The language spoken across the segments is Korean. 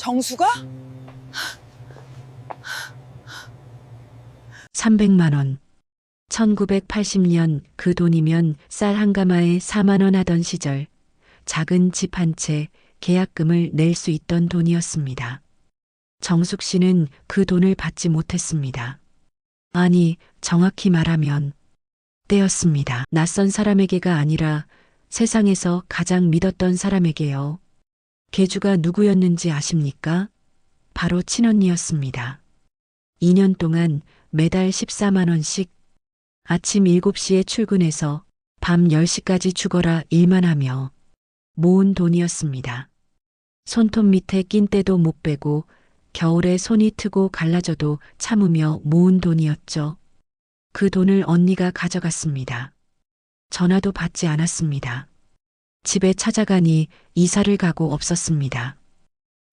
정수가? 300만 원. 1980년 그 돈이면 쌀 한 가마에 4만 원 하던 시절 작은 집 한 채 계약금을 낼 수 있던 돈이었습니다. 정숙 씨는 그 돈을 받지 못했습니다. 아니, 정확히 말하면 떼었습니다. 낯선 사람에게가 아니라 세상에서 가장 믿었던 사람에게요. 계주가 누구였는지 아십니까? 바로 친언니였습니다. 2년 동안 매달 14만 원씩 아침 7시에 출근해서 밤 10시까지 죽어라 일만 하며 모은 돈이었습니다. 손톱 밑에 낀 때도 못 빼고 겨울에 손이 트고 갈라져도 참으며 모은 돈이었죠. 그 돈을 언니가 가져갔습니다. 전화도 받지 않았습니다. 집에 찾아가니 이사를 가고 없었습니다.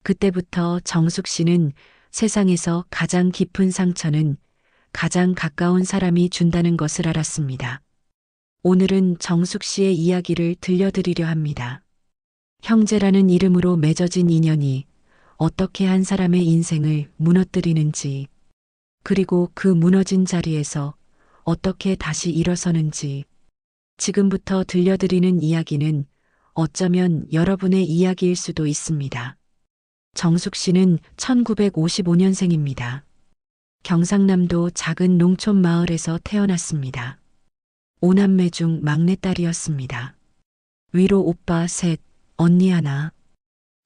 그때부터 정숙 씨는 세상에서 가장 깊은 상처는 가장 가까운 사람이 준다는 것을 알았습니다. 오늘은 정숙 씨의 이야기를 들려드리려 합니다. 형제라는 이름으로 맺어진 인연이 어떻게 한 사람의 인생을 무너뜨리는지, 그리고 그 무너진 자리에서 어떻게 다시 일어서는지, 지금부터 들려드리는 이야기는 어쩌면 여러분의 이야기일 수도 있습니다. 정숙 씨는 1955년생입니다. 경상남도 작은 농촌 마을에서 태어났습니다. 5남매 중 막내딸이었습니다. 위로 오빠 셋, 언니 하나.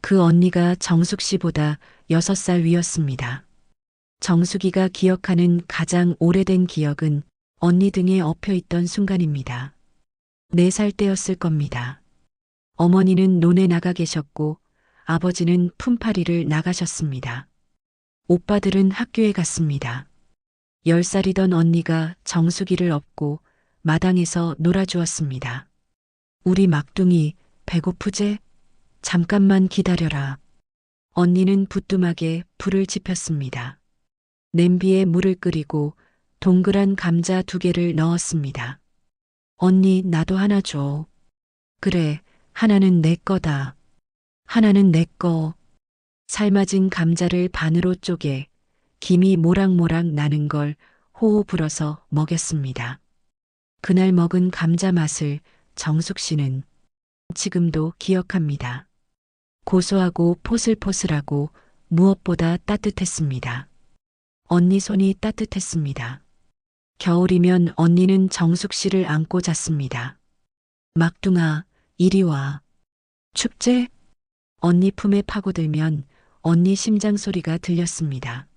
그 언니가 정숙 씨보다 6살 위였습니다. 정숙이가 기억하는 가장 오래된 기억은 언니 등에 엎혀있던 순간입니다. 4살 때였을 겁니다. 어머니는 논에 나가 계셨고 아버지는 품팔이를 나가셨습니다. 오빠들은 학교에 갔습니다. 10살이던 언니가 정숙이를 업고 마당에서 놀아주었습니다. 우리 막둥이 배고프제? 잠깐만 기다려라. 언니는 부뚜막에 불을 지폈습니다. 냄비에 물을 끓이고 동그란 감자 2개를 넣었습니다. 언니 나도 하나 줘. 그래, 하나는 내 거다. 하나는 내 거. 삶아진 감자를 반으로 쪼개 김이 모락모락 나는 걸 호호 불어서 먹였습니다. 그날 먹은 감자 맛을 정숙 씨는 지금도 기억합니다. 고소하고 포슬포슬하고 무엇보다 따뜻했습니다. 언니 손이 따뜻했습니다. 겨울이면 언니는 정숙 씨를 안고 잤습니다. 막둥아, 이리 와. 춥제? 언니 품에 파고들면 언니 심장 소리가 들렸습니다.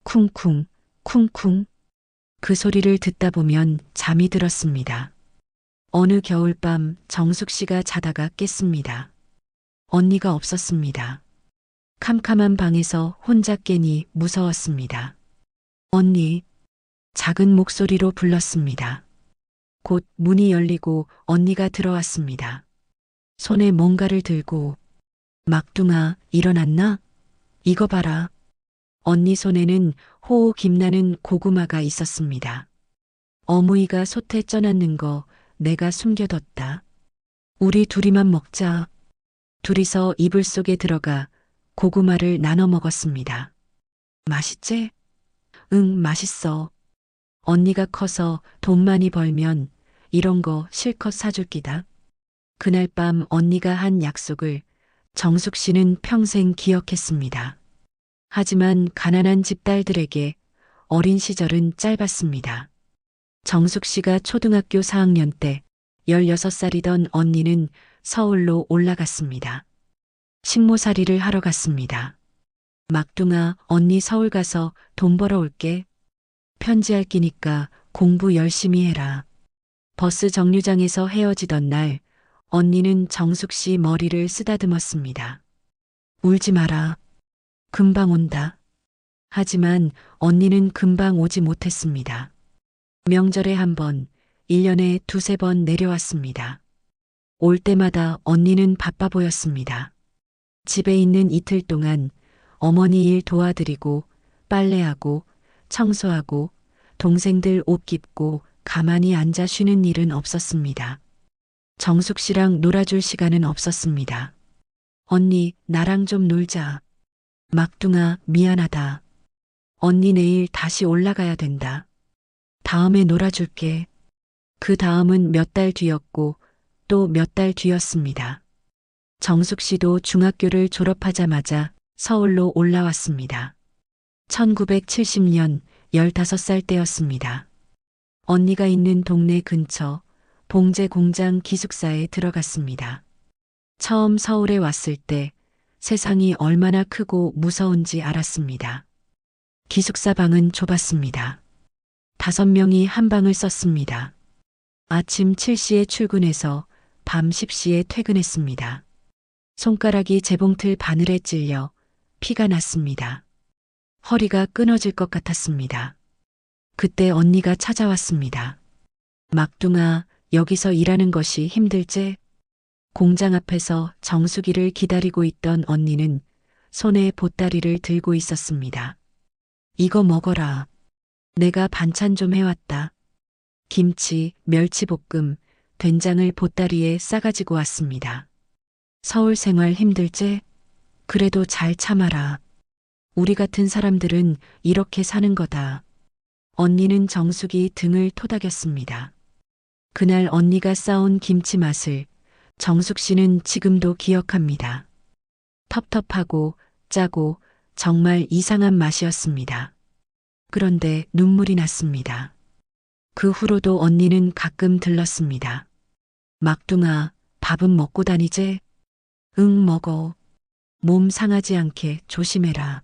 쿵쿵, 쿵쿵. 그 소리를 듣다 보면 잠이 들었습니다. 어느 겨울밤 정숙 씨가 자다가 깼습니다. 언니가 없었습니다. 캄캄한 방에서 혼자 깨니 무서웠습니다. 언니, 작은 목소리로 불렀습니다. 곧 문이 열리고 언니가 들어왔습니다. 손에 뭔가를 들고, 막둥아, 일어났나? 이거 봐라. 언니 손에는 호호 김나는 고구마가 있었습니다. 어머니가 솥에 쪄놨는 거 내가 숨겨뒀다. 우리 둘이만 먹자. 둘이서 이불 속에 들어가 고구마를 나눠 먹었습니다. 맛있지? 응, 맛있어. 언니가 커서 돈 많이 벌면 이런 거 실컷 사줄 기다. 그날 밤 언니가 한 약속을 정숙 씨는 평생 기억했습니다. 하지만 가난한 집딸들에게 어린 시절은 짧았습니다. 정숙 씨가 초등학교 4학년 때 16살이던 언니는 서울로 올라갔습니다. 식모살이를 하러 갔습니다. 막둥아, 언니 서울 가서 돈 벌어 올게. 편지할 끼니까 공부 열심히 해라. 버스 정류장에서 헤어지던 날, 언니는 정숙 씨 머리를 쓰다듬었습니다. 울지 마라. 금방 온다. 하지만 언니는 금방 오지 못했습니다. 명절에 한 번, 1년에 2~3번 내려왔습니다. 올 때마다 언니는 바빠 보였습니다. 집에 있는 이틀 동안 어머니 일 도와드리고 빨래하고 청소하고 동생들 옷 깁고 가만히 앉아 쉬는 일은 없었습니다. 정숙 씨랑 놀아줄 시간은 없었습니다. 언니, 나랑 좀 놀자. 막둥아, 미안하다. 언니 내일 다시 올라가야 된다. 다음에 놀아줄게. 그 다음은 몇 달 뒤였고 또 몇 달 뒤였습니다. 정숙 씨도 중학교를 졸업하자마자 서울로 올라왔습니다. 1970년 15살 때였습니다. 언니가 있는 동네 근처 봉제 공장 기숙사에 들어갔습니다. 처음 서울에 왔을 때 세상이 얼마나 크고 무서운지 알았습니다. 기숙사 방은 좁았습니다. 5명이 한 방을 썼습니다. 아침 7시에 출근해서 밤 10시에 퇴근했습니다. 손가락이 재봉틀 바늘에 찔려 피가 났습니다. 허리가 끊어질 것 같았습니다. 그때 언니가 찾아왔습니다. 막둥아, 여기서 일하는 것이 힘들지? 공장 앞에서 정수기를 기다리고 있던 언니는 손에 보따리를 들고 있었습니다. 이거 먹어라. 내가 반찬 좀 해왔다. 김치, 멸치볶음, 된장을 보따리에 싸가지고 왔습니다. 서울 생활 힘들지? 그래도 잘 참아라. 우리 같은 사람들은 이렇게 사는 거다. 언니는 정숙이 등을 토닥였습니다. 그날 언니가 싸온 김치 맛을 정숙 씨는 지금도 기억합니다. 텁텁하고 짜고 정말 이상한 맛이었습니다. 그런데 눈물이 났습니다. 그 후로도 언니는 가끔 들렀습니다. 막둥아, 밥은 먹고 다니지? 응, 먹어. 몸 상하지 않게 조심해라.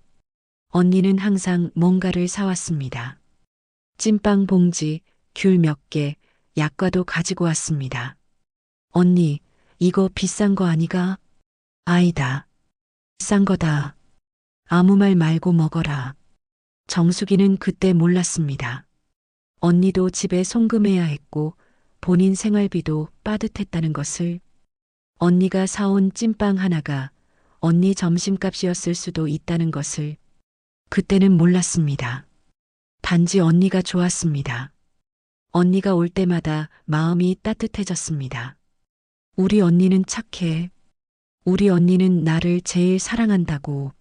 언니는 항상 뭔가를 사왔습니다. 찐빵 봉지, 귤 몇 개, 약과도 가지고 왔습니다. 언니, 이거 비싼 거 아니가? 아니다. 싼 거다. 아무 말 말고 먹어라. 정숙이는 그때 몰랐습니다. 언니도 집에 송금해야 했고 본인 생활비도 빠듯했다는 것을. 언니가 사온 찐빵 하나가 언니 점심값이었을 수도 있다는 것을 그때는 몰랐습니다. 단지 언니가 좋았습니다. 언니가 올 때마다 마음이 따뜻해졌습니다. 우리 언니는 착해. 우리 언니는 나를 제일 사랑한다고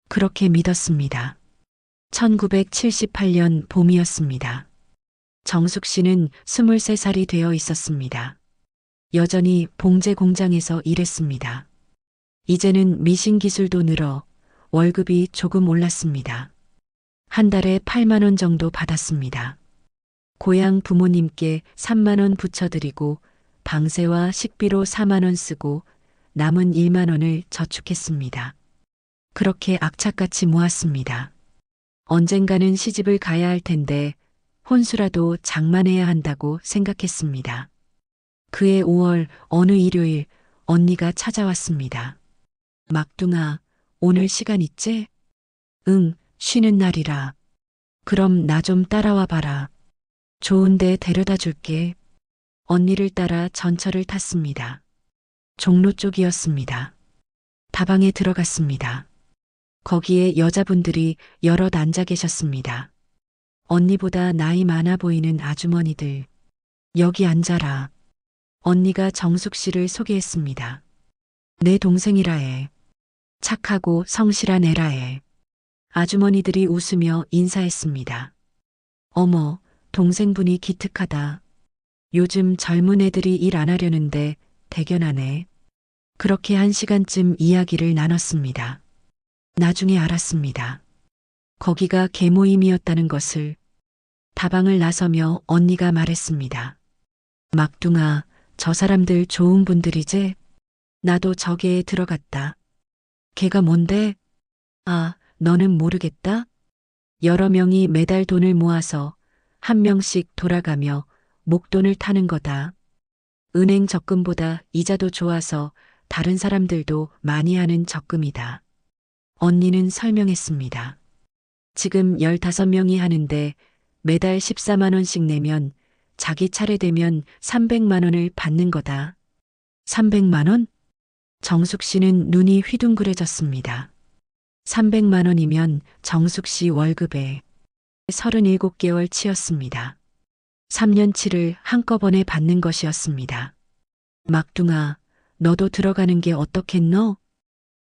그렇게 믿었습니다. 1978년 봄이었습니다. 정숙 씨는 23살이 되어 있었습니다. 여전히 봉제 공장에서 일했습니다. 이제는 미신 기술도 늘어 월급이 조금 올랐습니다. 한 달에 8만 원 정도 받았습니다. 고향 부모님께 3만 원 붙여드리고 방세와 식비로 4만 원 쓰고 남은 1만 원을 저축했습니다. 그렇게 악착같이 모았습니다. 언젠가는 시집을 가야 할 텐데 혼수라도 장만해야 한다고 생각했습니다. 그해 5월 어느 일요일 언니가 찾아왔습니다. 막둥아, 오늘 시간 있지? 응, 쉬는 날이라. 그럼 나 좀 따라와 봐라. 좋은데 데려다 줄게. 언니를 따라 전철을 탔습니다. 종로 쪽이었습니다. 다방에 들어갔습니다. 거기에 여자분들이 여럿 앉아 계셨습니다. 언니보다 나이 많아 보이는 아주머니들. 여기 앉아라. 언니가 정숙 씨를 소개했습니다. 내 동생이라 해. 착하고 성실한 애라 해. 아주머니들이 웃으며 인사했습니다. 어머, 동생분이 기특하다. 요즘 젊은 애들이 일 안 하려는데 대견하네. 그렇게 1시간쯤 이야기를 나눴습니다. 나중에 알았습니다. 거기가 계모임이었다는 것을. 다방을 나서며 언니가 말했습니다. 막둥아, 저 사람들 좋은 분들이지? 나도 저기에 들어갔다. 걔가 뭔데? 아, 너는 모르겠다? 여러 명이 매달 돈을 모아서 한 명씩 돌아가며 목돈을 타는 거다. 은행 적금보다 이자도 좋아서 다른 사람들도 많이 하는 적금이다. 언니는 설명했습니다. 지금 15명이 하는데 매달 14만 원씩 내면 자기 차례 되면 300만 원을 받는 거다. 300만 원? 정숙 씨는 눈이 휘둥그레졌습니다. 300만 원이면 정숙 씨 월급에 37개월 치였습니다. 3년치를 한꺼번에 받는 것이었습니다. 막둥아, 너도 들어가는 게 어떻겠노?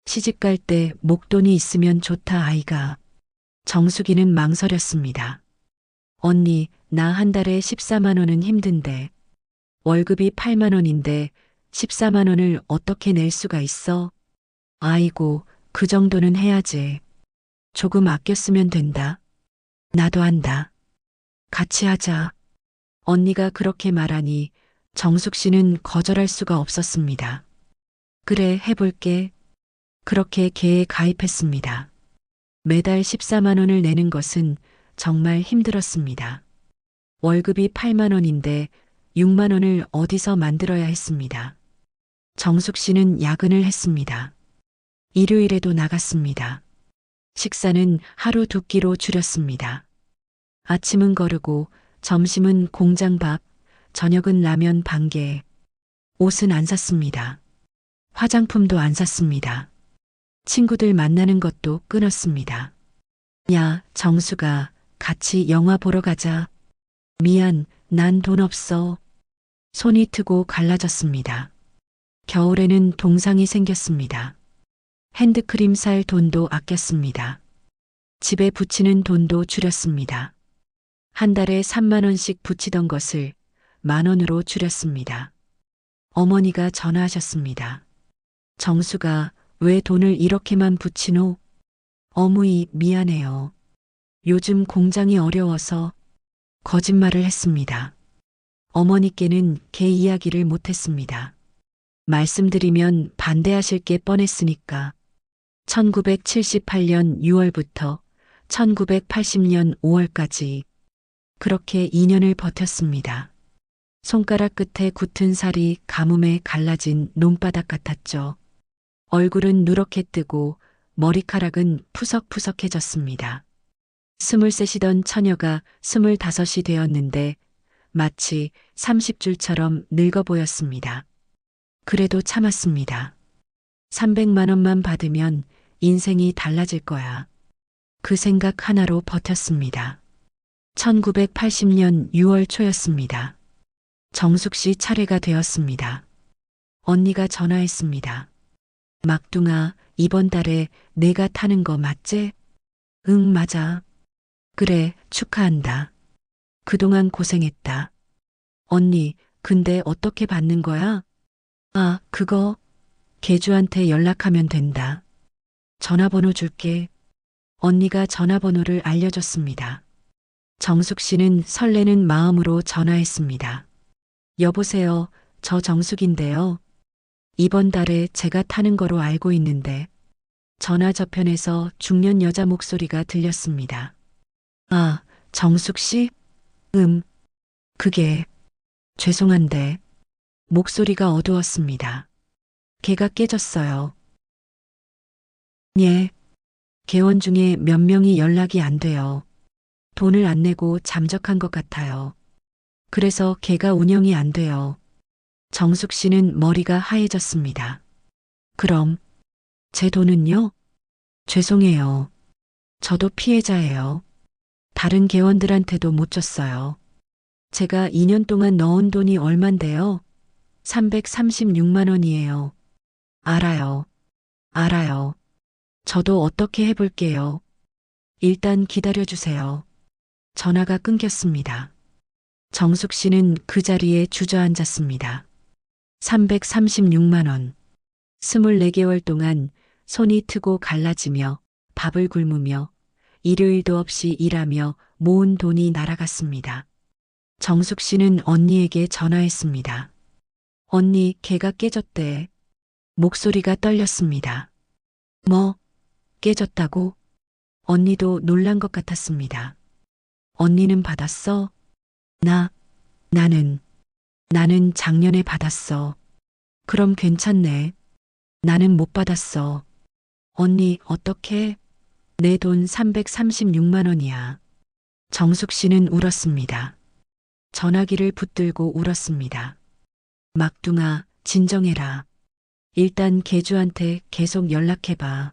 시집 갈 때 목돈이 있으면 좋다 아이가. 정숙이는 망설였습니다. 언니, 나 한 달에 14만 원은 힘든데. 월급이 8만 원인데 14만 원을 어떻게 낼 수가 있어? 아이고, 그 정도는 해야지. 조금 아껴 쓰면 된다. 나도 한다. 같이 하자. 언니가 그렇게 말하니 정숙 씨는 거절할 수가 없었습니다. 그래, 해볼게. 그렇게 계에 가입했습니다. 매달 14만 원을 내는 것은 정말 힘들었습니다. 월급이 8만 원인데 6만 원을 어디서 만들어야 했습니다. 정숙 씨는 야근을 했습니다. 일요일에도 나갔습니다. 식사는 하루 두 끼로 줄였습니다. 아침은 거르고 점심은 공장밥, 저녁은 라면 반 개. 옷은 안 샀습니다. 화장품도 안 샀습니다. 친구들 만나는 것도 끊었습니다. 야, 정수가 같이 영화 보러 가자. 미안, 난 돈 없어. 손이 트고 갈라졌습니다. 겨울에는 동상이 생겼습니다. 핸드크림 살 돈도 아꼈습니다. 집에 붙이는 돈도 줄였습니다. 한 달에 3만 원씩 붙이던 것을 만 원으로 줄였습니다. 어머니가 전화하셨습니다. 정수가 왜 돈을 이렇게만 붙이노? 어머니 미안해요. 요즘 공장이 어려워서 거짓말을 했습니다. 어머니께는 개 이야기를 못했습니다. 말씀드리면 반대하실 게 뻔했으니까. 1978년 6월부터 1980년 5월까지 그렇게 2년을 버텼습니다. 손가락 끝에 굳은 살이 가뭄에 갈라진 논바닥 같았죠. 얼굴은 누렇게 뜨고 머리카락은 푸석푸석해졌습니다. 23이던 처녀가 25이 되었는데 마치 30줄처럼 늙어 보였습니다. 그래도 참았습니다. 300만 원만 받으면 인생이 달라질 거야. 그 생각 하나로 버텼습니다. 1980년 6월 초였습니다. 정숙 씨 차례가 되었습니다. 언니가 전화했습니다. 막둥아, 이번 달에 내가 타는 거 맞지? 응, 맞아. 그래, 축하한다. 그동안 고생했다. 언니, 근데 어떻게 받는 거야? 아, 그거 계주한테 연락하면 된다. 전화번호 줄게. 언니가 전화번호를 알려줬습니다. 정숙 씨는 설레는 마음으로 전화했습니다. 여보세요, 저 정숙인데요. 이번 달에 제가 타는 거로 알고 있는데 전화 저편에서 중년 여자 목소리가 들렸습니다. 아, 정숙 씨? 그게 죄송한데 목소리가 어두웠습니다. 개가 깨졌어요. 예. 개원 중에 몇 명이 연락이 안 돼요. 돈을 안 내고 잠적한 것 같아요. 그래서 개가 운영이 안 돼요. 정숙 씨는 머리가 하얘졌습니다. 그럼 제 돈은요? 죄송해요. 저도 피해자예요. 다른 개원들한테도 못 줬어요. 제가 2년 동안 넣은 돈이 얼만데요? 336만 원이에요. 알아요. 알아요. 저도 어떻게 해볼게요. 일단 기다려주세요. 전화가 끊겼습니다. 정숙 씨는 그 자리에 주저앉았습니다. 336만 원. 24개월 동안 손이 트고 갈라지며 밥을 굶으며 일요일도 없이 일하며 모은 돈이 날아갔습니다. 정숙 씨는 언니에게 전화했습니다. 언니, 개가 깨졌대. 목소리가 떨렸습니다. 뭐, 깨졌다고? 언니도 놀란 것 같았습니다. 언니는 받았어? 나는 작년에 받았어. 그럼 괜찮네. 나는 못 받았어. 언니, 어떻게? 내 돈 336만 원이야. 정숙 씨는 울었습니다. 전화기를 붙들고 울었습니다. 막둥아, 진정해라. 일단 개주한테 계속 연락해봐.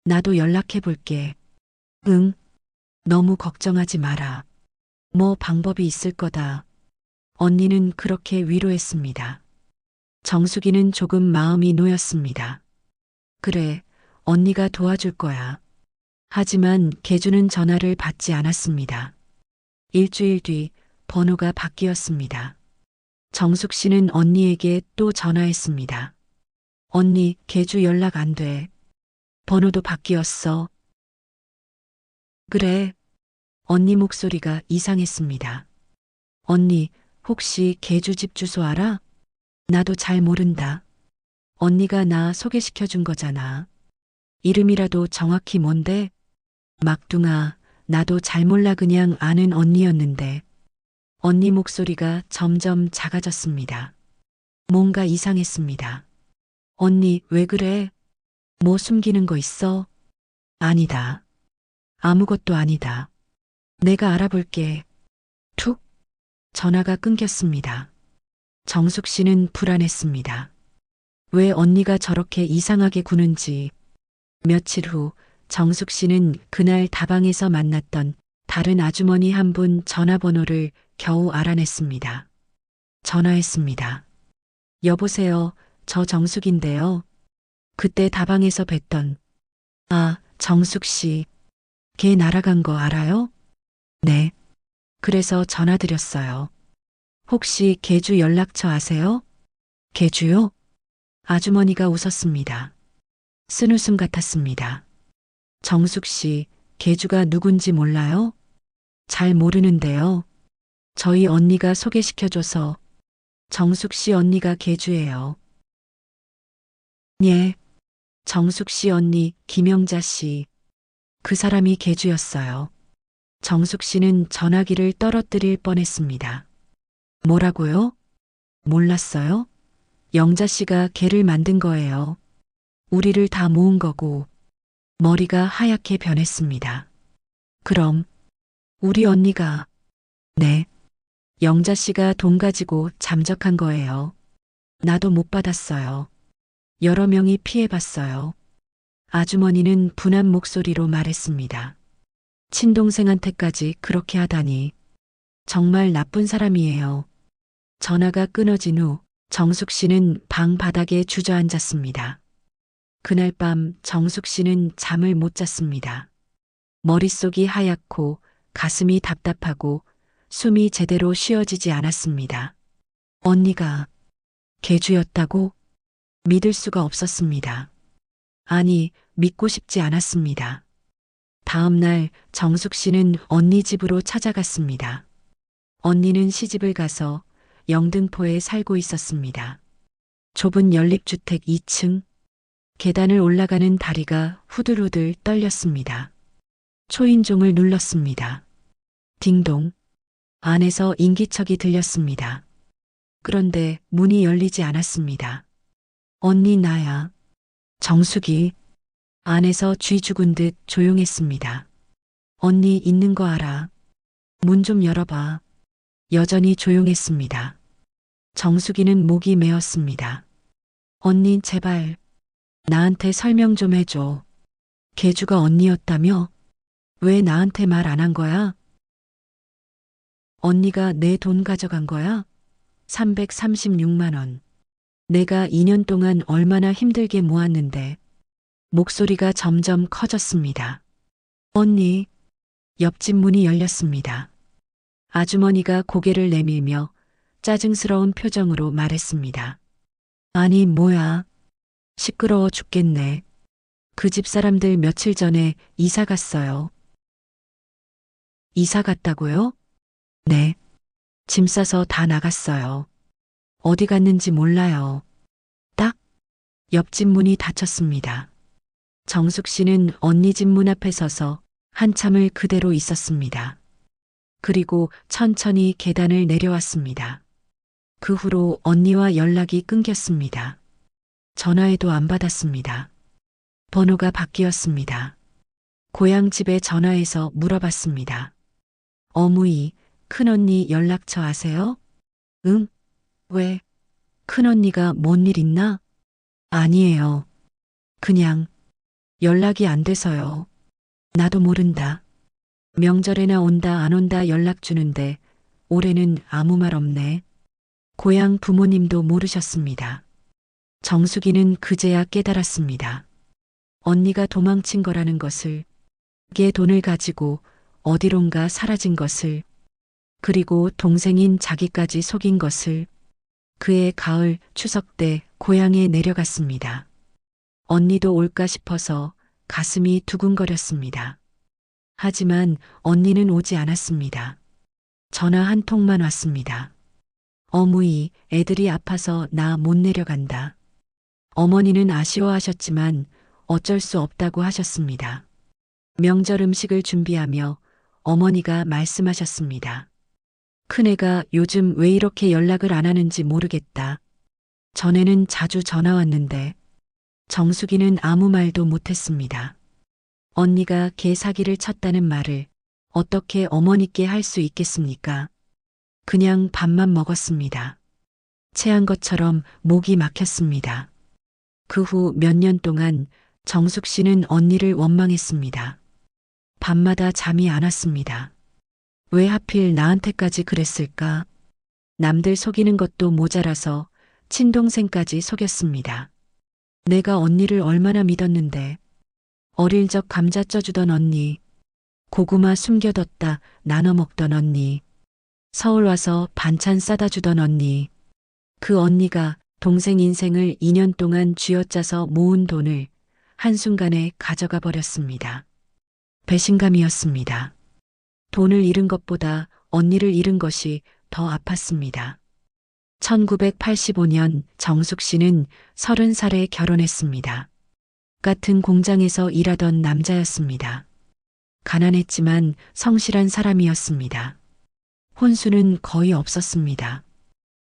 나도 연락해볼게. 응, 너무 걱정하지 마라. 뭐 방법이 있을 거다. 언니는 그렇게 위로했습니다. 정숙이는 조금 마음이 놓였습니다. 그래, 언니가 도와줄 거야. 하지만 개주는 전화를 받지 않았습니다. 일주일 뒤 번호가 바뀌었습니다. 정숙 씨는 언니에게 또 전화했습니다. 언니, 개주 연락 안 돼. 번호도 바뀌었어. 그래. 언니 목소리가 이상했습니다. 언니, 혹시 개주 집 주소 알아? 나도 잘 모른다. 언니가 나 소개시켜 준 거잖아. 이름이라도 정확히 뭔데? 막둥아, 나도 잘 몰라 그냥 아는 언니였는데. 언니 목소리가 점점 작아졌습니다. 뭔가 이상했습니다. 언니, 왜 그래? 뭐 숨기는 거 있어? 아니다. 아무것도 아니다. 내가 알아볼게. 툭. 전화가 끊겼습니다. 정숙 씨는 불안했습니다. 왜 언니가 저렇게 이상하게 구는지. 며칠 후 정숙 씨는 그날 다방에서 만났던 다른 아주머니 한 분 전화번호를 겨우 알아냈습니다. 전화했습니다. 여보세요, 저 정숙인데요. 그때 다방에서 뵀던. 아, 정숙 씨. 걔 날아간 거 알아요? 네. 그래서 전화드렸어요. 혹시 개주 연락처 아세요? 개주요? 아주머니가 웃었습니다. 쓴웃음 같았습니다. 정숙 씨, 개주가 누군지 몰라요? 잘 모르는데요. 저희 언니가 소개시켜줘서. 정숙 씨 언니가 개주예요. 예. 정숙 씨 언니 김영자 씨. 그 사람이 개주였어요. 정숙 씨는 전화기를 떨어뜨릴 뻔했습니다. 뭐라고요? 몰랐어요? 영자 씨가 개를 만든 거예요. 우리를 다 모은 거고. 머리가 하얗게 변했습니다. 그럼 우리 언니가. 네. 영자 씨가 돈 가지고 잠적한 거예요. 나도 못 받았어요. 여러 명이 피해봤어요. 아주머니는 분한 목소리로 말했습니다. 친동생한테까지 그렇게 하다니. 정말 나쁜 사람이에요. 전화가 끊어진 후 정숙 씨는 방 바닥에 주저앉았습니다. 그날 밤 정숙 씨는 잠을 못 잤습니다. 머릿속이 하얗고 가슴이 답답하고 숨이 제대로 쉬어지지 않았습니다. 언니가 개주였다고? 믿을 수가 없었습니다. 아니, 믿고 싶지 않았습니다. 다음 날 정숙 씨는 언니 집으로 찾아갔습니다. 언니는 시집을 가서 영등포에 살고 있었습니다. 좁은 연립주택 2층. 계단을 올라가는 다리가 후들후들 떨렸습니다. 초인종을 눌렀습니다. 딩동. 안에서 인기척이 들렸습니다. 그런데 문이 열리지 않았습니다. 언니 나야. 정숙이. 안에서 쥐 죽은 듯 조용했습니다. 언니 있는 거 알아. 문 좀 열어봐. 여전히 조용했습니다. 정숙이는 목이 메었습니다. 언니 제발 나한테 설명 좀 해줘. 개주가 언니였다며? 왜 나한테 말 안 한 거야? 언니가 내 돈 가져간 거야? 336만 원. 내가 2년 동안 얼마나 힘들게 모았는데. 목소리가 점점 커졌습니다. 언니. 옆집 문이 열렸습니다. 아주머니가 고개를 내밀며 짜증스러운 표정으로 말했습니다. 아니 뭐야. 시끄러워 죽겠네. 그 집 사람들 며칠 전에 이사 갔어요. 이사 갔다고요? 네. 짐 싸서 다 나갔어요. 어디 갔는지 몰라요. 딱 옆집 문이 닫혔습니다. 정숙 씨는 언니 집 문 앞에 서서 한참을 그대로 있었습니다. 그리고 천천히 계단을 내려왔습니다. 그 후로 언니와 연락이 끊겼습니다. 전화해도 안 받았습니다. 번호가 바뀌었습니다. 고향 집에 전화해서 물어봤습니다. 어머니, 큰언니 연락처 아세요? 응? 왜? 큰언니가 뭔 일 있나? 아니에요. 그냥 연락이 안 돼서요. 나도 모른다. 명절에나 온다 안 온다 연락 주는데 올해는 아무 말 없네. 고향 부모님도 모르셨습니다. 정숙이는 그제야 깨달았습니다. 언니가 도망친 거라는 것을, 그의 돈을 가지고 어디론가 사라진 것을, 그리고 동생인 자기까지 속인 것을. 그해 가을 추석 때 고향에 내려갔습니다. 언니도 올까 싶어서 가슴이 두근거렸습니다. 하지만 언니는 오지 않았습니다. 전화 한 통만 왔습니다. 어머니, 애들이 아파서 나 못 내려간다. 어머니는 아쉬워하셨지만 어쩔 수 없다고 하셨습니다. 명절 음식을 준비하며 어머니가 말씀하셨습니다. 큰애가 요즘 왜 이렇게 연락을 안 하는지 모르겠다. 전에는 자주 전화 왔는데. 정숙이는 아무 말도 못했습니다. 언니가 개 사기를 쳤다는 말을 어떻게 어머니께 할 수 있겠습니까? 그냥 밥만 먹었습니다. 체한 것처럼 목이 막혔습니다. 그 후 몇 년 동안 정숙 씨는 언니를 원망했습니다. 밤마다 잠이 안 왔습니다. 왜 하필 나한테까지 그랬을까? 남들 속이는 것도 모자라서 친동생까지 속였습니다. 내가 언니를 얼마나 믿었는데. 어릴 적 감자 쪄주던 언니, 고구마 숨겨뒀다 나눠 먹던 언니, 서울 와서 반찬 싸다 주던 언니, 그 언니가 동생 인생을 2년 동안 쥐어짜서 모은 돈을 한순간에 가져가 버렸습니다. 배신감이었습니다. 돈을 잃은 것보다 언니를 잃은 것이 더 아팠습니다. 1985년 정숙 씨는 30살에 결혼했습니다. 같은 공장에서 일하던 남자였습니다. 가난했지만 성실한 사람이었습니다. 혼수는 거의 없었습니다.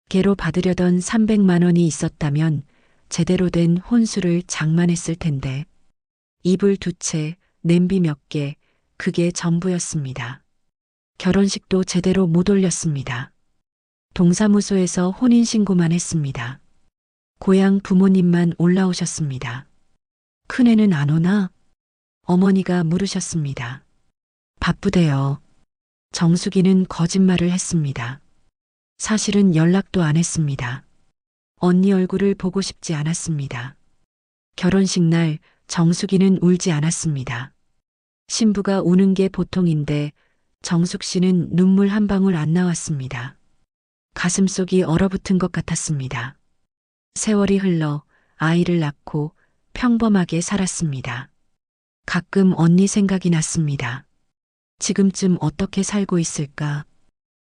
개로 받으려던 300만 원이 있었다면 제대로 된 혼수를 장만했을 텐데. 이불 2채, 냄비 몇 개, 그게 전부였습니다. 결혼식도 제대로 못 올렸습니다. 동사무소에서 혼인신고만 했습니다. 고향 부모님만 올라오셨습니다. 큰애는 안 오나? 어머니가 물으셨습니다. 바쁘대요. 정숙이는 거짓말을 했습니다. 사실은 연락도 안 했습니다. 언니 얼굴을 보고 싶지 않았습니다. 결혼식 날 정숙이는 울지 않았습니다. 신부가 우는 게 보통인데 정숙 씨는 눈물 한 방울 안 나왔습니다. 가슴속이 얼어붙은 것 같았습니다. 세월이 흘러 아이를 낳고 평범하게 살았습니다. 가끔 언니 생각이 났습니다. 지금쯤 어떻게 살고 있을까?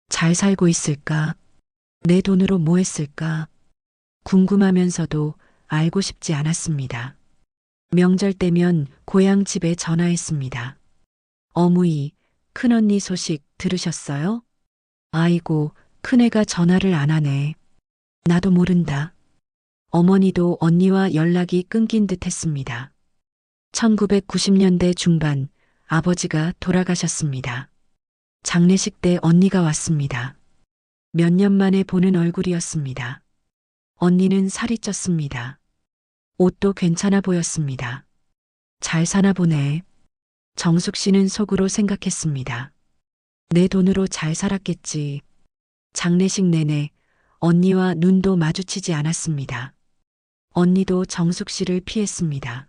잘 살고 있을까? 내 돈으로 뭐 했을까? 궁금하면서도 알고 싶지 않았습니다. 명절 때면 고향 집에 전화했습니다. 어머니, 큰언니 소식 들으셨어요? 아이고, 큰애가 전화를 안 하네. 나도 모른다. 어머니도 언니와 연락이 끊긴 듯 했습니다. 1990년대 중반 아버지가 돌아가셨습니다. 장례식 때 언니가 왔습니다. 몇 년 만에 보는 얼굴이었습니다. 언니는 살이 쪘습니다. 옷도 괜찮아 보였습니다. 잘 사나 보네. 정숙 씨는 속으로 생각했습니다. 내 돈으로 잘 살았겠지. 장례식 내내 언니와 눈도 마주치지 않았습니다. 언니도 정숙 씨를 피했습니다.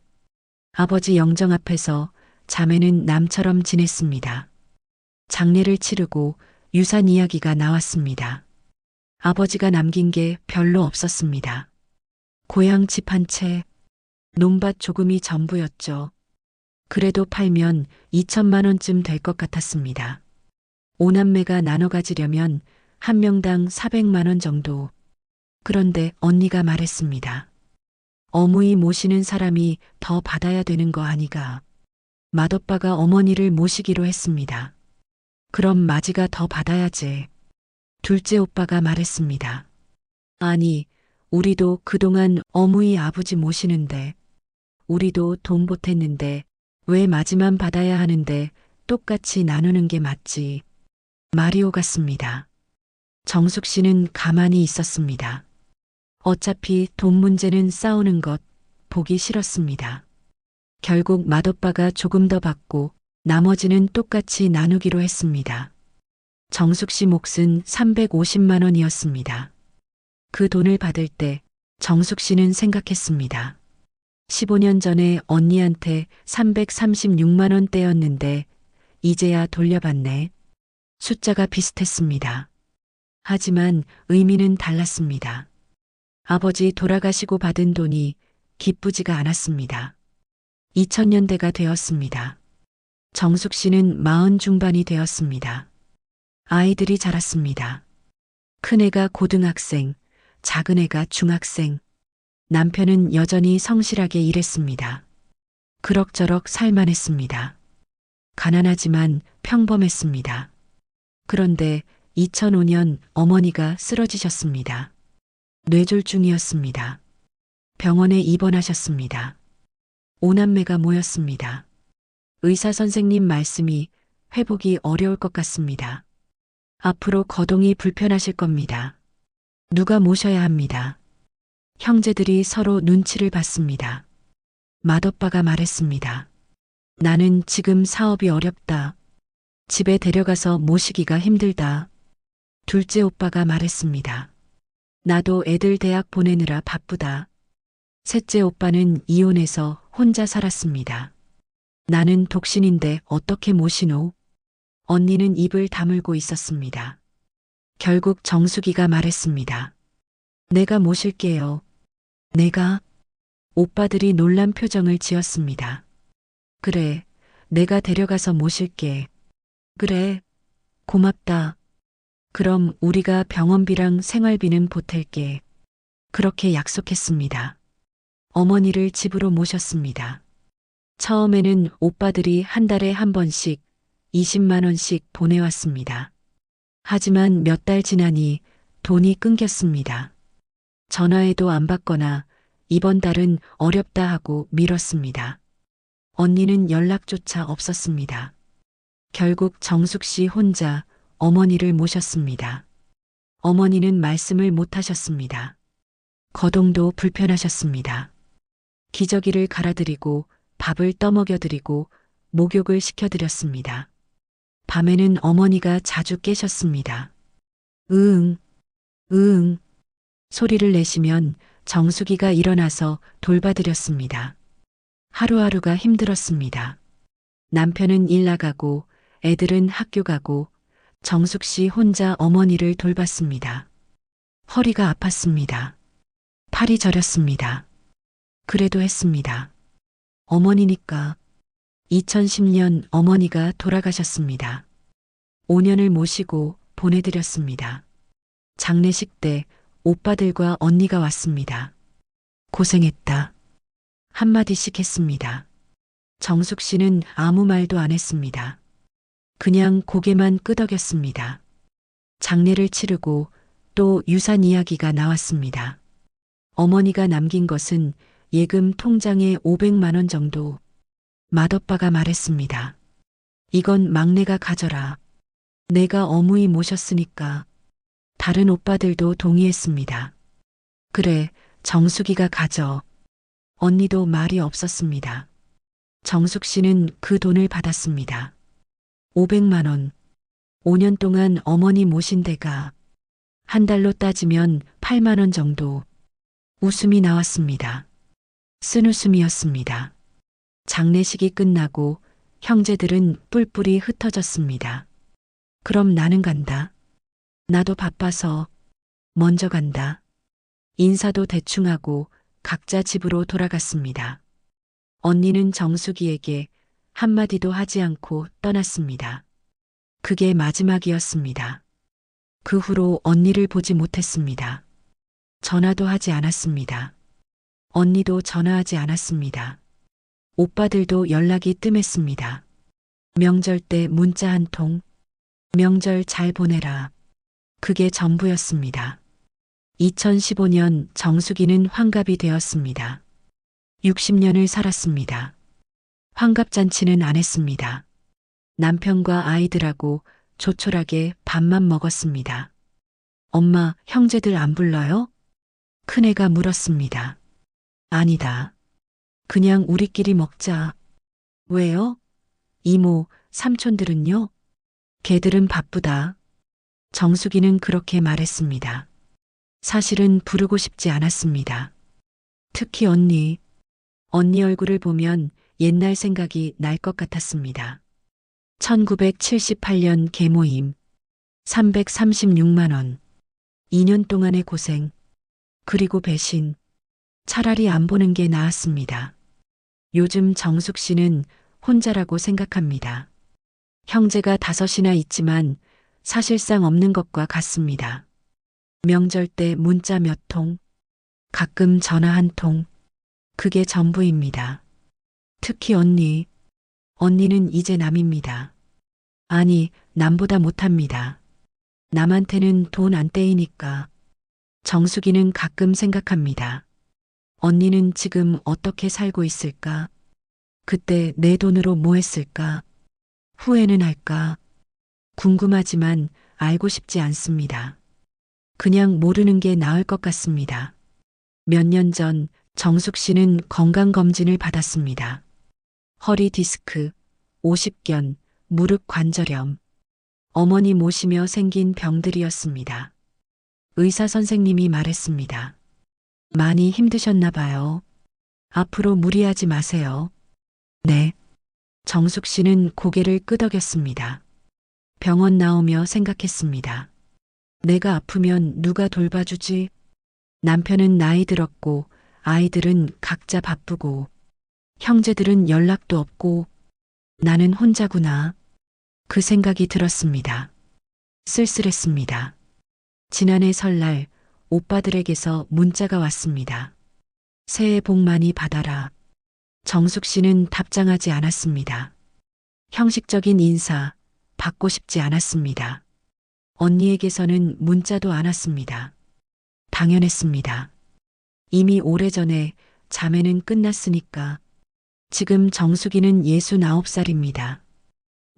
아버지 영정 앞에서 자매는 남처럼 지냈습니다. 장례를 치르고 유산 이야기가 나왔습니다. 아버지가 남긴 게 별로 없었습니다. 고향 집 한 채, 논밭 조금이 전부였죠. 그래도 팔면 2천만 원쯤 될 것 같았습니다. 5남매가 나눠 가지려면 한 명당 400만 원 정도. 그런데 언니가 말했습니다. 어머니 모시는 사람이 더 받아야 되는 거 아니가. 맏오빠가 어머니를 모시기로 했습니다. 그럼 마지가 더 받아야지. 둘째 오빠가 말했습니다. 아니, 우리도 그동안 어머니 아버지 모시는데, 우리도 돈 보탰는데 왜 마지만 받아야 하는데 똑같이 나누는 게 맞지. 말이 오갔습니다. 정숙 씨는 가만히 있었습니다. 어차피 돈 문제는 싸우는 것 보기 싫었습니다. 결국 맏오빠가 조금 더 받고 나머지는 똑같이 나누기로 했습니다. 정숙 씨 몫은 350만 원이었습니다. 그 돈을 받을 때 정숙 씨는 생각했습니다. 15년 전에 언니한테 336만 원 떼었는데 이제야 돌려받네. 숫자가 비슷했습니다. 하지만 의미는 달랐습니다. 아버지 돌아가시고 받은 돈이 기쁘지가 않았습니다. 2000년대가 되었습니다. 정숙 씨는 40 중반이 되었습니다. 아이들이 자랐습니다. 큰애가 고등학생, 작은애가 중학생. 남편은 여전히 성실하게 일했습니다. 그럭저럭 살만했습니다. 가난하지만 평범했습니다. 그런데 2005년 어머니가 쓰러지셨습니다. 뇌졸중이었습니다. 병원에 입원하셨습니다. 오남매가 모였습니다. 의사 선생님 말씀이 회복이 어려울 것 같습니다. 앞으로 거동이 불편하실 겁니다. 누가 모셔야 합니다. 형제들이 서로 눈치를 봤습니다. 맏오빠가 말했습니다. 나는 지금 사업이 어렵다. 집에 데려가서 모시기가 힘들다. 둘째 오빠가 말했습니다. 나도 애들 대학 보내느라 바쁘다. 셋째 오빠는 이혼해서 혼자 살았습니다. 나는 독신인데 어떻게 모시노? 언니는 입을 다물고 있었습니다. 결국 정숙이가 말했습니다. 내가 모실게요. 내가? 오빠들이 놀란 표정을 지었습니다. 그래, 내가 데려가서 모실게. 그래, 고맙다. 그럼 우리가 병원비랑 생활비는 보탤게. 그렇게 약속했습니다. 어머니를 집으로 모셨습니다. 처음에는 오빠들이 한 달에 한 번씩 20만 원씩 보내왔습니다. 하지만 몇 달 지나니 돈이 끊겼습니다. 전화해도 안 받거나 이번 달은 어렵다 하고 미뤘습니다. 언니는 연락조차 없었습니다. 결국 정숙 씨 혼자 어머니를 모셨습니다. 어머니는 말씀을 못 하셨습니다. 거동도 불편하셨습니다. 기저귀를 갈아드리고 밥을 떠먹여드리고 목욕을 시켜드렸습니다. 밤에는 어머니가 자주 깨셨습니다. 으응, 으응. 소리를 내시면 정숙이가 일어나서 돌봐드렸습니다. 하루하루가 힘들었습니다. 남편은 일 나가고 애들은 학교 가고 정숙 씨 혼자 어머니를 돌봤습니다. 허리가 아팠습니다. 팔이 저렸습니다. 그래도 했습니다. 어머니니까. 2010년 어머니가 돌아가셨습니다. 5년을 모시고 보내드렸습니다. 장례식 때 오빠들과 언니가 왔습니다. 고생했다. 한마디씩 했습니다. 정숙 씨는 아무 말도 안 했습니다. 그냥 고개만 끄덕였습니다. 장례를 치르고 또 유산 이야기가 나왔습니다. 어머니가 남긴 것은 예금 통장에 500만 원 정도. 맏오빠가 말했습니다. 이건 막내가 가져라. 내가 어무이 모셨으니까. 다른 오빠들도 동의했습니다. 그래, 정숙이가 가져. 언니도 말이 없었습니다. 정숙 씨는 그 돈을 받았습니다. 500만 원. 5년 동안 어머니 모신 데가 한 달로 따지면 8만 원 정도. 웃음이 나왔습니다. 쓴웃음이었습니다. 장례식이 끝나고 형제들은 뿔뿔이 흩어졌습니다. 그럼 나는 간다. 나도 바빠서 먼저 간다. 인사도 대충 하고 각자 집으로 돌아갔습니다. 언니는 정숙이에게 한마디도 하지 않고 떠났습니다. 그게 마지막이었습니다. 그 후로 언니를 보지 못했습니다. 전화도 하지 않았습니다. 언니도 전화하지 않았습니다. 오빠들도 연락이 뜸했습니다. 명절 때 문자 한 통. 명절 잘 보내라. 그게 전부였습니다. 2015년 정숙이는 환갑이 되었습니다. 60년을 살았습니다. 환갑잔치는 안 했습니다. 남편과 아이들하고 조촐하게 밥만 먹었습니다. 엄마, 형제들 안 불러요? 큰애가 물었습니다. 아니다. 그냥 우리끼리 먹자. 왜요? 이모, 삼촌들은요? 걔들은 바쁘다. 정숙이는 그렇게 말했습니다. 사실은 부르고 싶지 않았습니다. 특히 언니. 언니 얼굴을 보면 옛날 생각이 날 것 같았습니다. 1978년 계모임 336만 원. 2년 동안의 고생, 그리고 배신. 차라리 안 보는 게 나았습니다. 요즘 정숙 씨는 혼자라고 생각합니다. 형제가 5이나 있지만 사실상 없는 것과 같습니다. 명절 때 문자 몇 통, 가끔 전화 한 통, 그게 전부입니다. 특히 언니. 언니는 이제 남입니다. 아니, 남보다 못합니다. 남한테는 돈 안 떼이니까. 정숙이는 가끔 생각합니다. 언니는 지금 어떻게 살고 있을까? 그때 내 돈으로 뭐 했을까? 후회는 할까? 궁금하지만 알고 싶지 않습니다. 그냥 모르는 게 나을 것 같습니다. 몇 년 전 정숙 씨는 건강검진을 받았습니다. 허리 디스크, 오십견, 무릎 관절염. 어머니 모시며 생긴 병들이었습니다. 의사 선생님이 말했습니다. 많이 힘드셨나 봐요. 앞으로 무리하지 마세요. 네. 정숙 씨는 고개를 끄덕였습니다. 병원 나오며 생각했습니다. 내가 아프면 누가 돌봐주지? 남편은 나이 들었고, 아이들은 각자 바쁘고, 형제들은 연락도 없고, 나는 혼자구나. 그 생각이 들었습니다. 쓸쓸했습니다. 지난해 설날 오빠들에게서 문자가 왔습니다. 새해 복 많이 받아라. 정숙 씨는 답장하지 않았습니다. 형식적인 인사 받고 싶지 않았습니다. 언니에게서는 문자도 안 왔습니다. 당연했습니다. 이미 오래전에 자매는 끝났으니까. 지금 정숙이는 69살입니다.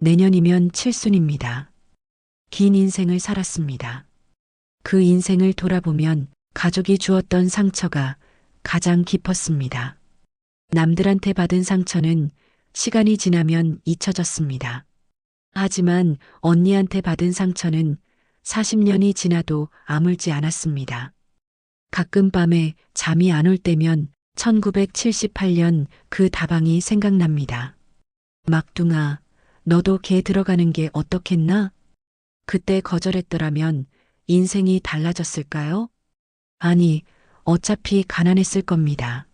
내년이면 칠순입니다. 긴 인생을 살았습니다. 그 인생을 돌아보면 가족이 주었던 상처가 가장 깊었습니다. 남들한테 받은 상처는 시간이 지나면 잊혀졌습니다. 하지만 언니한테 받은 상처는 40년이 지나도 아물지 않았습니다. 가끔 밤에 잠이 안 올 때면 1978년 그 다방이 생각납니다. 막둥아, 너도 개 들어가는 게 어떻겠나? 그때 거절했더라면 인생이 달라졌을까요? 아니, 어차피 가난했을 겁니다.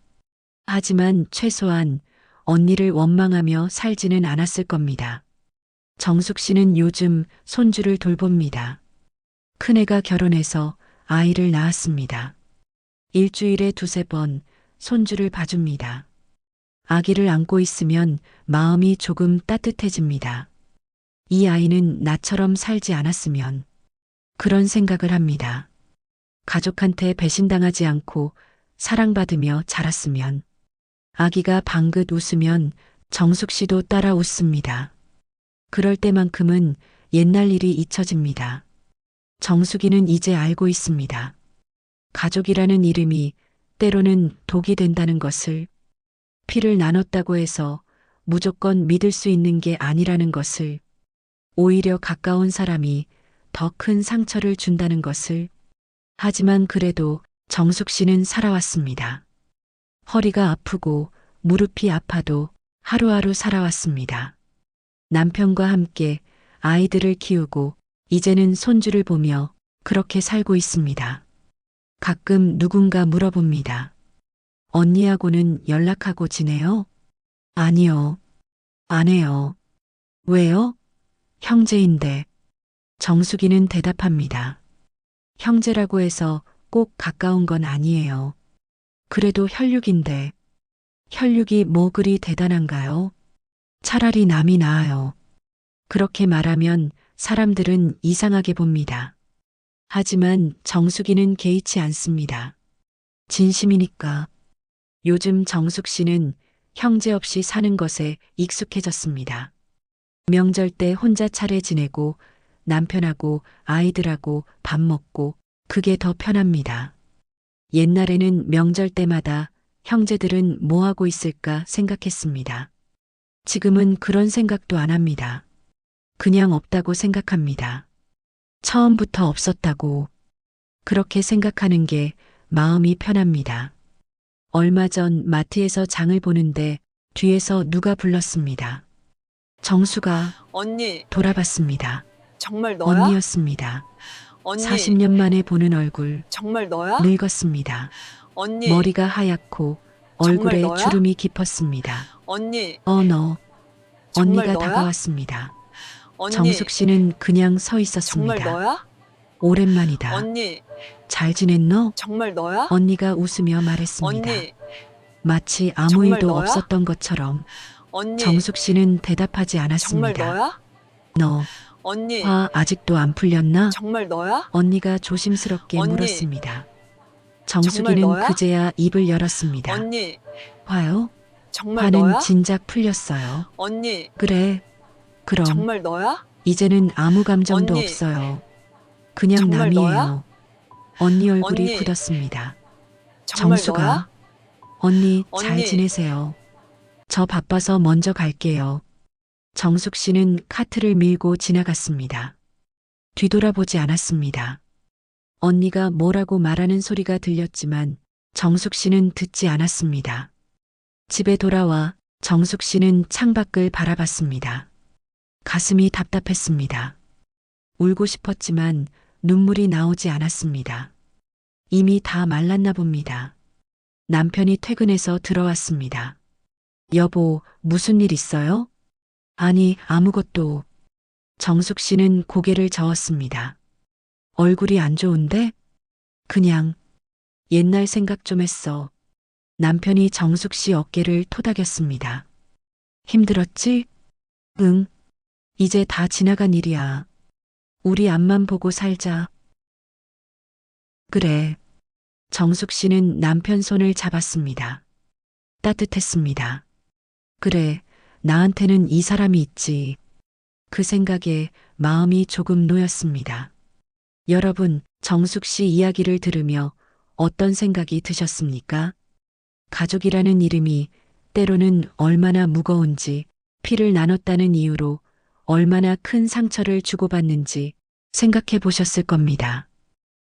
하지만 최소한 언니를 원망하며 살지는 않았을 겁니다. 정숙 씨는 요즘 손주를 돌봅니다. 큰애가 결혼해서 아이를 낳았습니다. 일주일에 2~3번 손주를 봐줍니다. 아기를 안고 있으면 마음이 조금 따뜻해집니다. 이 아이는 나처럼 살지 않았으면 그런 생각을 합니다. 가족한테 배신당하지 않고 사랑받으며 자랐으면 아기가 방긋 웃으면 정숙 씨도 따라 웃습니다. 그럴 때만큼은 옛날 일이 잊혀집니다. 정숙이는 이제 알고 있습니다. 가족이라는 이름이 때로는 독이 된다는 것을, 피를 나눴다고 해서 무조건 믿을 수 있는 게 아니라는 것을, 오히려 가까운 사람이 더 큰 상처를 준다는 것을. 하지만 그래도 정숙 씨는 살아왔습니다. 허리가 아프고 무릎이 아파도 하루하루 살아왔습니다. 남편과 함께 아이들을 키우고 이제는 손주를 보며 그렇게 살고 있습니다. 가끔 누군가 물어봅니다. 언니하고는 연락하고 지내요? 아니요. 안 해요. 왜요? 형제인데. 정숙이는 대답합니다. 형제라고 해서 꼭 가까운 건 아니에요. 그래도 혈육인데. 혈육이 뭐 그리 대단한가요? 차라리 남이 나아요. 그렇게 말하면 사람들은 이상하게 봅니다. 하지만 정숙이는 개의치 않습니다. 진심이니까. 요즘 정숙 씨는 형제 없이 사는 것에 익숙해졌습니다. 명절 때 혼자 차례 지내고 남편하고 아이들하고 밥 먹고 그게 더 편합니다. 옛날에는 명절 때마다 형제들은 뭐 하고 있을까 생각했습니다. 지금은 그런 생각도 안 합니다. 그냥 없다고 생각합니다. 처음부터 없었다고. 그렇게 생각하는 게 마음이 편합니다. 얼마 전 마트에서 장을 보는데 뒤에서 누가 불렀습니다. 정수가 언니, 돌아봤습니다. 정말 너야? 언니였습니다. 언니, 40년 만에 보는 얼굴, 정말 너야? 늙었습니다. 언니, 머리가 하얗고 정말 얼굴에 너야? 주름이 깊었습니다. 언니, 너. 정말 언니가 너야? 다가왔습니다. 언니, 정숙 씨는 그냥 서 정말 있었습니다. 너야? 오랜만이다. 언니, 잘 지냈노? 정말 너야? 언니가 웃으며 말했습니다. 언니, 마치 아무 정말 일도 너야? 없었던 것처럼 언니, 정숙 씨는 대답하지 정말 않았습니다. 너야? 너, 언니, 화 아직도 안 풀렸나? 정말 너야? 언니가 조심스럽게 언니, 물었습니다. 정말 정숙이는 너야? 그제야 입을 열었습니다. 언니, 화요? 정말 화는 너야? 진작 풀렸어요. 언니, 그래. 그럼 정말 너야? 이제는 아무 감정도 언니, 없어요. 그냥 정말 남이에요. 너야? 언니 얼굴이 언니, 굳었습니다. 정말 정수가, 너야? 언니 잘 언니, 지내세요. 저 바빠서 먼저 갈게요. 정숙 씨는 카트를 밀고 지나갔습니다. 뒤돌아보지 않았습니다. 언니가 뭐라고 말하는 소리가 들렸지만 정숙 씨는 듣지 않았습니다. 집에 돌아와 정숙 씨는 창밖을 바라봤습니다. 가슴이 답답했습니다. 울고 싶었지만 눈물이 나오지 않았습니다. 이미 다 말랐나 봅니다. 남편이 퇴근해서 들어왔습니다. 여보, 무슨 일 있어요? 아니, 아무것도. 정숙 씨는 고개를 저었습니다. 얼굴이 안 좋은데? 그냥 옛날 생각 좀 했어. 남편이 정숙 씨 어깨를 토닥였습니다. 힘들었지? 응. 이제 다 지나간 일이야. 우리 앞만 보고 살자. 그래. 정숙 씨는 남편 손을 잡았습니다. 따뜻했습니다. 그래, 나한테는 이 사람이 있지. 그 생각에 마음이 조금 놓였습니다. 여러분, 정숙 씨 이야기를 들으며 어떤 생각이 드셨습니까? 가족이라는 이름이 때로는 얼마나 무거운지, 피를 나눴다는 이유로 얼마나 큰 상처를 주고받는지 생각해 보셨을 겁니다.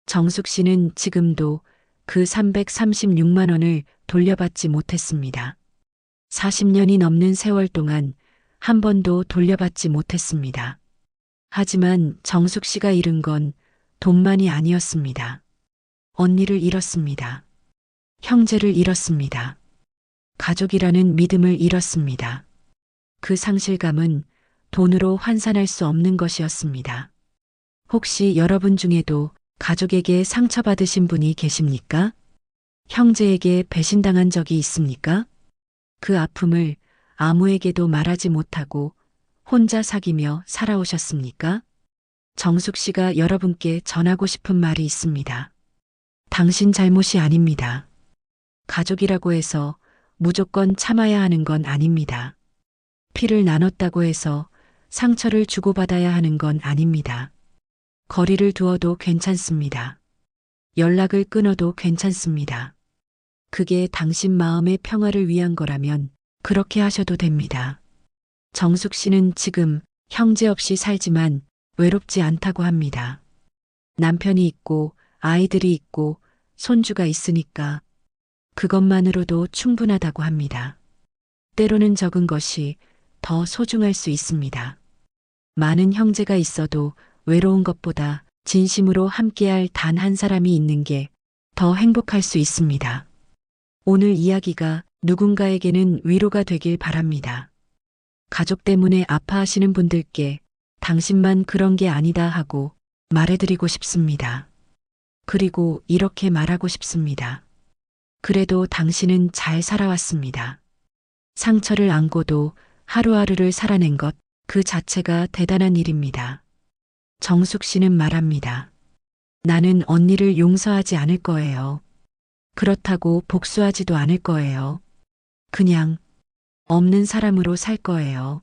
정숙 씨는 지금도 그 336만 원을 돌려받지 못했습니다. 40년이 넘는 세월 동안 한 번도 돌려받지 못했습니다. 하지만 정숙 씨가 잃은 건 돈만이 아니었습니다. 언니를 잃었습니다. 형제를 잃었습니다. 가족이라는 믿음을 잃었습니다. 그 상실감은 돈으로 환산할 수 없는 것이었습니다. 혹시 여러분 중에도 가족에게 상처받으신 분이 계십니까? 형제에게 배신당한 적이 있습니까? 그 아픔을 아무에게도 말하지 못하고 혼자 사귀며 살아오셨습니까? 정숙 씨가 여러분께 전하고 싶은 말이 있습니다. 당신 잘못이 아닙니다. 가족이라고 해서 무조건 참아야 하는 건 아닙니다. 피를 나눴다고 해서 상처를 주고받아야 하는 건 아닙니다. 거리를 두어도 괜찮습니다. 연락을 끊어도 괜찮습니다. 그게 당신 마음의 평화를 위한 거라면 그렇게 하셔도 됩니다. 정숙 씨는 지금 형제 없이 살지만 외롭지 않다고 합니다. 남편이 있고 아이들이 있고 손주가 있으니까 그것만으로도 충분하다고 합니다. 때로는 적은 것이 더 소중할 수 있습니다. 많은 형제가 있어도 외로운 것보다 진심으로 함께할 단 한 사람이 있는 게 더 행복할 수 있습니다. 오늘 이야기가 누군가에게는 위로가 되길 바랍니다. 가족 때문에 아파하시는 분들께 당신만 그런 게 아니다 하고 말해드리고 싶습니다. 그리고 이렇게 말하고 싶습니다. 그래도 당신은 잘 살아왔습니다. 상처를 안고도 하루하루를 살아낸 것 그 자체가 대단한 일입니다. 정숙 씨는 말합니다. 나는 언니를 용서하지 않을 거예요. 그렇다고 복수하지도 않을 거예요. 그냥 없는 사람으로 살 거예요.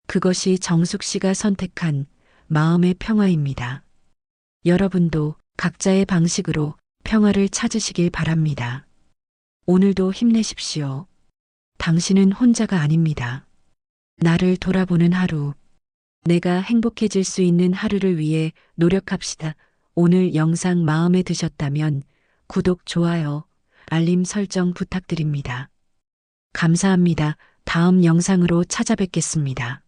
그것이 정숙 씨가 선택한 마음의 평화입니다. 여러분도 각자의 방식으로 평화를 찾으시길 바랍니다. 오늘도 힘내십시오. 당신은 혼자가 아닙니다. 나를 돌아보는 하루. 내가 행복해질 수 있는 하루를 위해 노력합시다. 오늘 영상 마음에 드셨다면 구독, 좋아요, 알림 설정 부탁드립니다. 감사합니다. 다음 영상으로 찾아뵙겠습니다.